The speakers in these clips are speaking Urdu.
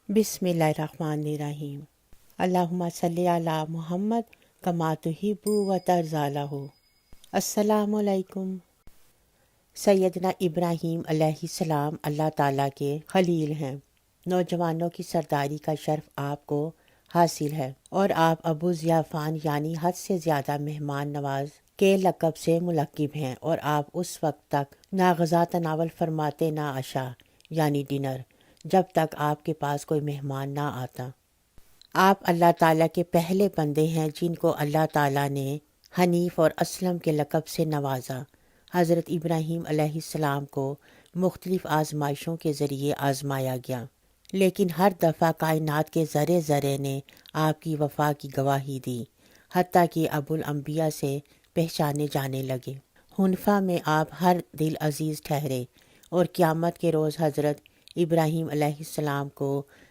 بسم اللہ الرحمن الرحیم۔ اللہم صلی علی محمد کما تحب و ترضی۔ السلام علیکم۔ سیدنا ابراہیم علیہ السلام اللہ تعالیٰ کے خلیل ہیں۔ نوجوانوں کی سرداری کا شرف آپ کو حاصل ہے اور آپ ابو ضیافان یعنی حد سے زیادہ مہمان نواز کے لقب سے ملقب ہیں، اور آپ اس وقت تک نہ غذا تناول فرماتے نہ عشاء یعنی ڈنر، جب تک آپ کے پاس کوئی مہمان نہ آتا۔ آپ اللہ تعالیٰ کے پہلے بندے ہیں جن کو اللہ تعالیٰ نے حنیف اور اسلم کے لقب سے نوازا۔ حضرت ابراہیم علیہ السلام کو مختلف آزمائشوں کے ذریعے آزمایا گیا، لیکن ہر دفعہ کائنات کے ذرے ذرے نے آپ کی وفا کی گواہی دی، حتیٰ کہ ابو الانبیاء سے پہچانے جانے لگے۔ حنفاء میں آپ ہر دل عزیز ٹھہرے، اور قیامت کے روز حضرت ابراہیم علیہ السلام کو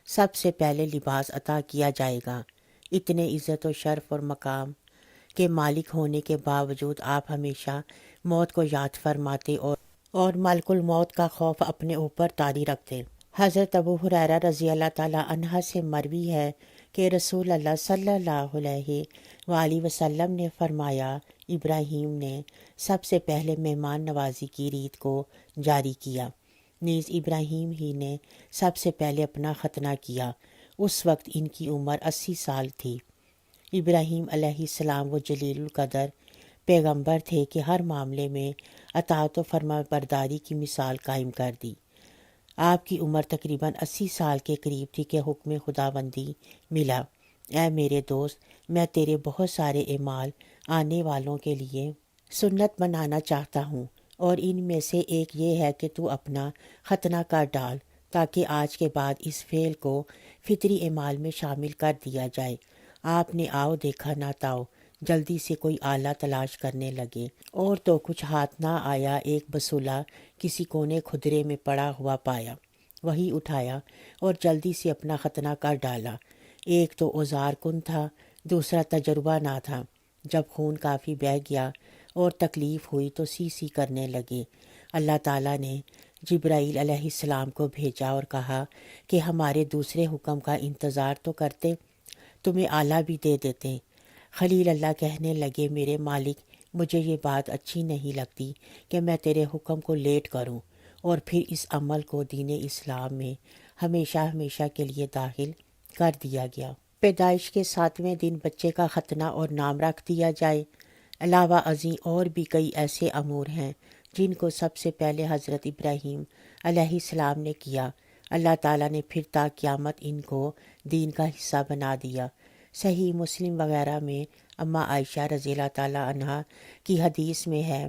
سب سے پہلے لباس عطا کیا جائے گا۔ اتنے عزت و شرف اور مقام کے مالک ہونے کے باوجود آپ ہمیشہ موت کو یاد فرماتے اور ملک الموت کا خوف اپنے اوپر طاری رکھتے۔ حضرت ابو ہریرہ رضی اللہ تعالیٰ عنہ سے مروی ہے کہ رسول اللہ صلی اللہ علیہ وآلہ وسلم نے فرمایا، ابراہیم نے سب سے پہلے مہمان نوازی کی ریت کو جاری کیا، نیز ابراہیم ہی نے سب سے پہلے اپنا ختنہ کیا۔ اس وقت ان کی عمر 80 سال تھی۔ ابراہیم علیہ السلام وہ جلیل القدر پیغمبر تھے کہ ہر معاملے میں اطاعت و فرما برداری کی مثال قائم کر دی۔ آپ کی عمر تقریباً 80 سال کے قریب تھی کہ حکم خداوندی ملا، اے میرے دوست، میں تیرے بہت سارے اعمال آنے والوں کے لیے سنت بنانا چاہتا ہوں، اور ان میں سے ایک یہ ہے کہ تو اپنا ختنہ کر ڈال، تاکہ آج کے بعد اس فعل کو فطری اعمال میں شامل کر دیا جائے۔ آپ نے آؤ دیکھا نہ تاؤ، جلدی سے کوئی آلہ تلاش کرنے لگے، اور تو کچھ ہاتھ نہ آیا، ایک بسولہ کسی کونے کھدرے میں پڑا ہوا پایا، وہی اٹھایا اور جلدی سے اپنا ختنہ کر ڈالا۔ ایک تو اوزار کن تھا، دوسرا تجربہ نہ تھا۔ جب خون کافی بہہ گیا اور تکلیف ہوئی تو سی سی کرنے لگے۔ اللہ تعالیٰ نے جبرائیل علیہ السلام کو بھیجا اور کہا کہ ہمارے دوسرے حکم کا انتظار تو کرتے، تمہیں آلہ بھی دے دیتے۔ خلیل اللہ کہنے لگے، میرے مالک، مجھے یہ بات اچھی نہیں لگتی کہ میں تیرے حکم کو لیٹ کروں، اور پھر اس عمل کو دین اسلام میں ہمیشہ ہمیشہ کے لیے داخل کر دیا گیا۔ پیدائش کے 7ویں دن بچے کا ختنہ اور نام رکھ دیا جائے۔ علاوہ ازیں اور بھی کئی ایسے امور ہیں جن کو سب سے پہلے حضرت ابراہیم علیہ السلام نے کیا۔ اللہ تعالیٰ نے پھر تا قیامت ان کو دین کا حصہ بنا دیا۔ صحیح مسلم وغیرہ میں اماں عائشہ رضی اللہ تعالیٰ عنہ کی حدیث میں ہے،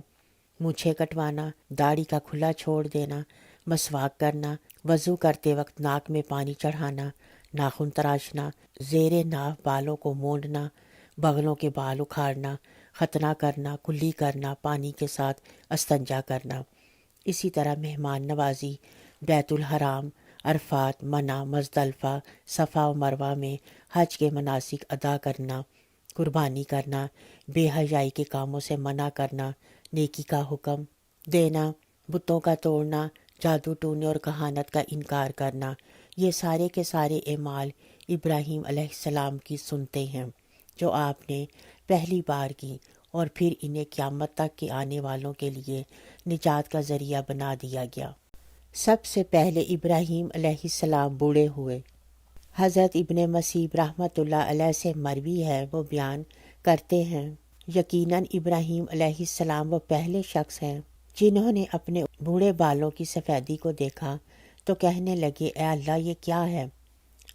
مونچھیں کٹوانا، داڑھی کا کھلا چھوڑ دینا، مسواک کرنا، وضو کرتے وقت ناک میں پانی چڑھانا، ناخن تراشنا، زیر ناف بالوں کو مونڈنا، بغلوں کے بال اکھاڑنا، ختنہ کرنا، کلی کرنا، پانی کے ساتھ استنجا کرنا۔ اسی طرح مہمان نوازی، بیت الحرام، عرفات، منی، مزدلفہ، صفا و مروہ میں حج کے مناسک ادا کرنا، قربانی کرنا، بے حیائی کے کاموں سے منع کرنا، نیکی کا حکم دینا، بتوں کا توڑنا، جادو ٹونے اور کہانت کا انکار کرنا، یہ سارے کے سارے اعمال ابراہیم علیہ السلام کی سنتیں ہیں جو آپ نے پہلی بار کی، اور پھر انہیں قیامت تک کے آنے والوں کے لیے نجات کا ذریعہ بنا دیا گیا۔ سب سے پہلے ابراہیم علیہ السلام بوڑھے ہوئے۔ حضرت ابن مسیب رحمۃ اللہ علیہ سے مروی ہے، وہ بیان کرتے ہیں، یقیناً ابراہیم علیہ السلام وہ پہلے شخص ہیں جنہوں نے اپنے بوڑھے بالوں کی سفیدی کو دیکھا تو کہنے لگے، اے اللہ، یہ کیا ہے؟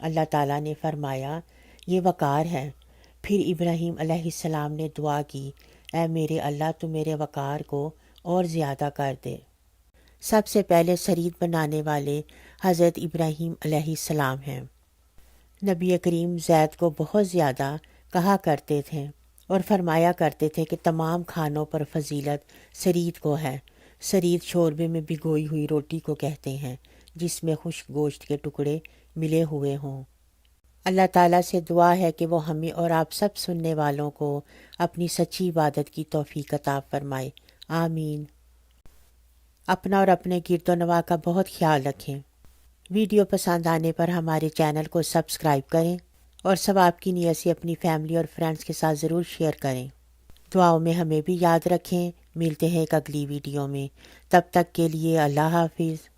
اللہ تعالیٰ نے فرمایا، یہ وقار ہے۔ پھر ابراہیم علیہ السلام نے دعا کی، اے میرے اللہ، تو میرے وقار کو اور زیادہ کر دے۔ سب سے پہلے سرید بنانے والے حضرت ابراہیم علیہ السلام ہیں۔ نبی کریم زید کو بہت زیادہ کہا کرتے تھے اور فرمایا کرتے تھے کہ تمام کھانوں پر فضیلت سرید کو ہے۔ سرید شوربے میں بھگوئی ہوئی روٹی کو کہتے ہیں جس میں خشک گوشت کے ٹکڑے ملے ہوئے ہوں۔ اللہ تعالیٰ سے دعا ہے کہ وہ ہمیں اور آپ سب سننے والوں کو اپنی سچی عبادت کی توفیق عطا فرمائے، آمین۔ اپنا اور اپنے گرد و نواح کا بہت خیال رکھیں۔ ویڈیو پسند آنے پر ہمارے چینل کو سبسکرائب کریں اور ثواب کی نیت سے اپنی فیملی اور فرینڈز کے ساتھ ضرور شیئر کریں۔ دعاؤں میں ہمیں بھی یاد رکھیں۔ ملتے ہیں ایک اگلی ویڈیو میں، تب تک کے لیے اللہ حافظ۔